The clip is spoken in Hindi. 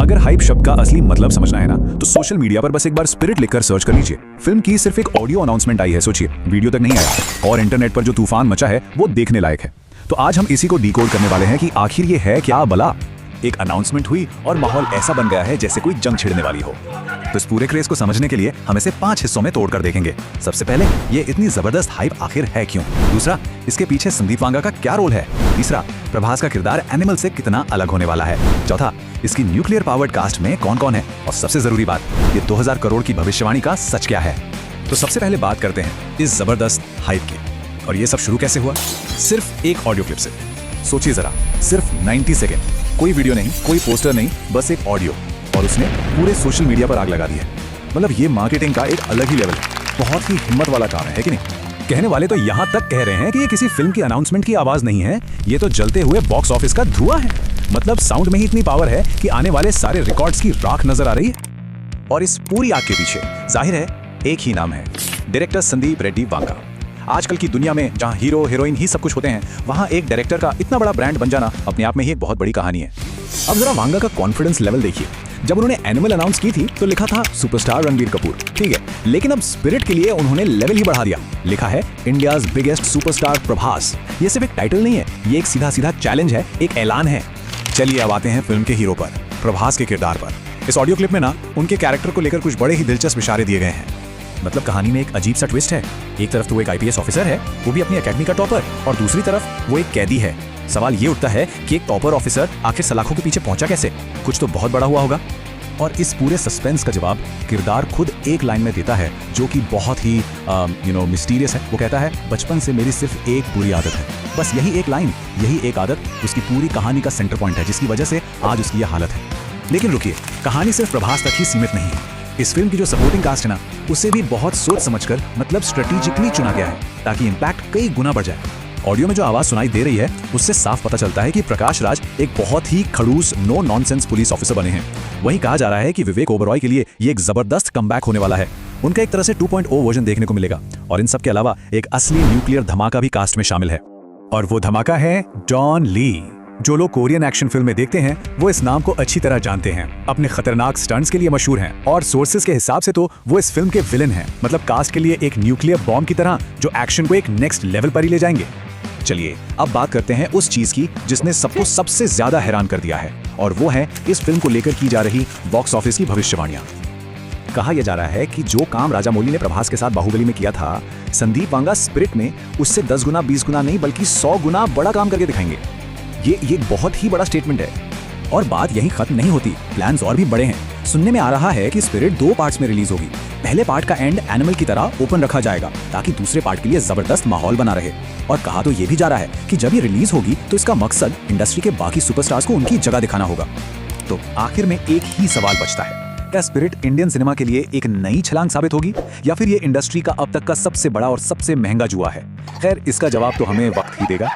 अगर हाइप शब्द का असली मतलब समझना है ना, तो सोशल मीडिया पर बस एक बार स्पिरिट लिखकर सर्च कर लीजिए। फिल्म की सिर्फ एक ऑडियो अनाउंसमेंट आई है, सोचिए, वीडियो तक नहीं आया, और इंटरनेट पर जो तूफान मचा है वो देखने लायक है। तो आज हम इसी को डिकोड करने वाले हैं कि आखिर ये है क्या भला। एक अनाउंसमेंट हुई और माहौल ऐसा बन गया है जैसे कोई जंग छिड़ने वाली हो। तो इस पूरे क्रेज को समझने के लिए हम इसे 5 हिस्सों में तोड़कर देखेंगे। सबसे पहले, ये इतनी जबरदस्त हाइप आखिर है क्यों? दूसरा, इसके पीछे संदीप वांगा का क्या रोल है? तीसरा, प्रभास का किरदार एनिमल से कितना अलग होने वाला है? चौथा, इसकी न्यूक्लियर पावर्ड कास्ट में कौन कौन है? और सबसे जरूरी बात, ये 2000 करोड़ की भविष्यवाणी का सच क्या है? तो सबसे पहले बात करते हैं इस जबरदस्त हाइप की। और ये सब शुरू कैसे हुआ? सिर्फ एक ऑडियो क्लिप से। सोचिए जरा, सिर्फ 90 सेकेंड, कोई वीडियो नहीं, कोई पोस्टर नहीं, बस एक ऑडियो, और उसने पूरे सोशल मीडिया पर आग लगा दी है। मतलब ये मार्केटिंग का एक अलग ही लेवल है। बहुत ही हिम्मत वाला काम है कि नहीं? कहने वाले तो यहाँ तक कह रहे हैं कि ये किसी फिल्म की अनाउंसमेंट की आवाज नहीं है, ये तो जलते हुए बॉक्स ऑफिस का धुआं है। मतलब साउंड में ही इतनी पावर है कि आने वाले सारे रिकॉर्ड्स की राख नजर आ रही है। और इस पूरी आग के पीछे जाहिर है एक ही नाम है, डायरेक्टर संदीप रेड्डी वांगा। आजकल की दुनिया में जहां हीरो हीरोइन ही सब कुछ होते हैं, वहां एक डायरेक्टर का इतना बड़ा ब्रांड बन जाना अपने आप में ही एक बहुत बड़ी कहानी है। अब जरा वांगा का कॉन्फिडेंस लेवल देखिए। जब उन्होंने एनिमल अनाउंस की थी तो लिखा था सुपरस्टार रणबीर कपूर, ठीक है, लेकिन अब स्पिरिट के लिए उन्होंने लेवल ही बढ़ा दिया। लिखा है इंडियाज बिगेस्ट सुपरस्टार प्रभास। ये सिर्फ एक टाइटल नहीं है, ये एक सीधा सीधा चैलेंज है, एक ऐलान है। चलिए अब आते हैं फिल्म के हीरो पर, प्रभास के किरदार पर। इस ऑडियो क्लिप में ना उनके कैरेक्टर को लेकर कुछ बड़े ही दिलचस्प इशारे दिए गए हैं। मतलब कहानी में एक अजीब सा ट्विस्ट है। एक तरफ तो वो एक आईपीएस ऑफिसर है, वो भी अपनी एकेडमी का टॉपर, और दूसरी तरफ वो एक कैदी है। सवाल ये उठता है कि एक टॉपर ऑफिसर आखिर सलाखों के पीछे पहुंचा कैसे? कुछ तो बहुत बड़ा हुआ होगा। और इस पूरे सस्पेंस का जवाब किरदार खुद एक लाइन में देता है, जो कि बहुत ही मिस्टीरियस है। वो कहता है, बचपन से मेरी सिर्फ एक बुरी आदत है। बस यही एक लाइन, यही एक आदत उसकी पूरी कहानी का सेंटर पॉइंट है, जिसकी वजह से आज उसकी यह हालत है। लेकिन रुकिए, कहानी सिर्फ प्रभास तक ही सीमित नहीं है। इस फिल्म की जो सपोर्टिंग कास्ट है ना, उसे भी बहुत सोच समझकर, मतलब स्ट्रेटेजिकली चुना गया है, ताकि इम्पैक्ट कई गुना बढ़ जाए। ऑडियो में जो आवाज सुनाई दे रही है, उससे साफ पता चलता है कि प्रकाश राज एक बहुत ही खड़ूस, नो नॉनसेंस पुलिस ऑफिसर बने हैं। वहीं कहा जा रहा है कि विवेक ओबरॉय के लिए ये एक जबरदस्त कमबैक होने वाला है। उनका एक तरह से 2.0 वर्जन देखने को मिलेगा। और इन सब के अलावा एक असली न्यूक्लियर धमाका भी कास्ट में शामिल है, और वो धमाका है डॉन ली। जो लोग कोरियन एक्शन फिल्में देखते हैं वो इस नाम को अच्छी तरह जानते हैं। अपने खतरनाक स्टंट्स के लिए मशहूर हैं, और सोर्सेज के हिसाब से तो वो इस फिल्म के विलेन हैं। मतलब कास्ट के लिए एक न्यूक्लियर बॉम्ब की तरह, जो एक्शन को एक नेक्स्ट लेवल पर ही ले जाएंगे। चलिए अब बात करते हैं उस चीज की जिसने सबको सबसे ज्यादा हैरान कर दिया है, और वो है इस फिल्म को लेकर की जा रही बॉक्स ऑफिस की भविष्यवाणियां। कहा यह जा रहा है कि जो काम राजामौली ने प्रभास के साथ बाहुबली में किया था, संदीप वांगा स्पिरिट में उससे 10 गुना 20 गुना नहीं, बल्कि 100 गुना बड़ा काम करके दिखाएंगे। ये बहुत ही बड़ा स्टेटमेंट है। और बात यहीं खत्म नहीं होती, प्लान्स और भी बड़े हैं। सुनने में आ रहा है कि स्पिरिट 2 पार्ट्स में रिलीज होगी। पहले पार्ट का एंड एनिमल की तरह ओपन रखा जाएगा, ताकि दूसरे पार्ट के लिए जबरदस्त माहौल बना रहे। और कहा तो ये भी जा रहा है कि जब ये रिलीज होगी तो इसका मकसद इंडस्ट्री के बाकी सुपरस्टार्स को उनकी जगह दिखाना होगा। तो आखिर में एक ही सवाल बचता है, क्या स्पिरिट इंडियन सिनेमा के लिए एक नई छलांग साबित होगी, या फिर ये इंडस्ट्री का अब तक का सबसे बड़ा और सबसे महंगा जुआ है? खैर, इसका जवाब तो हमें वक्त ही देगा।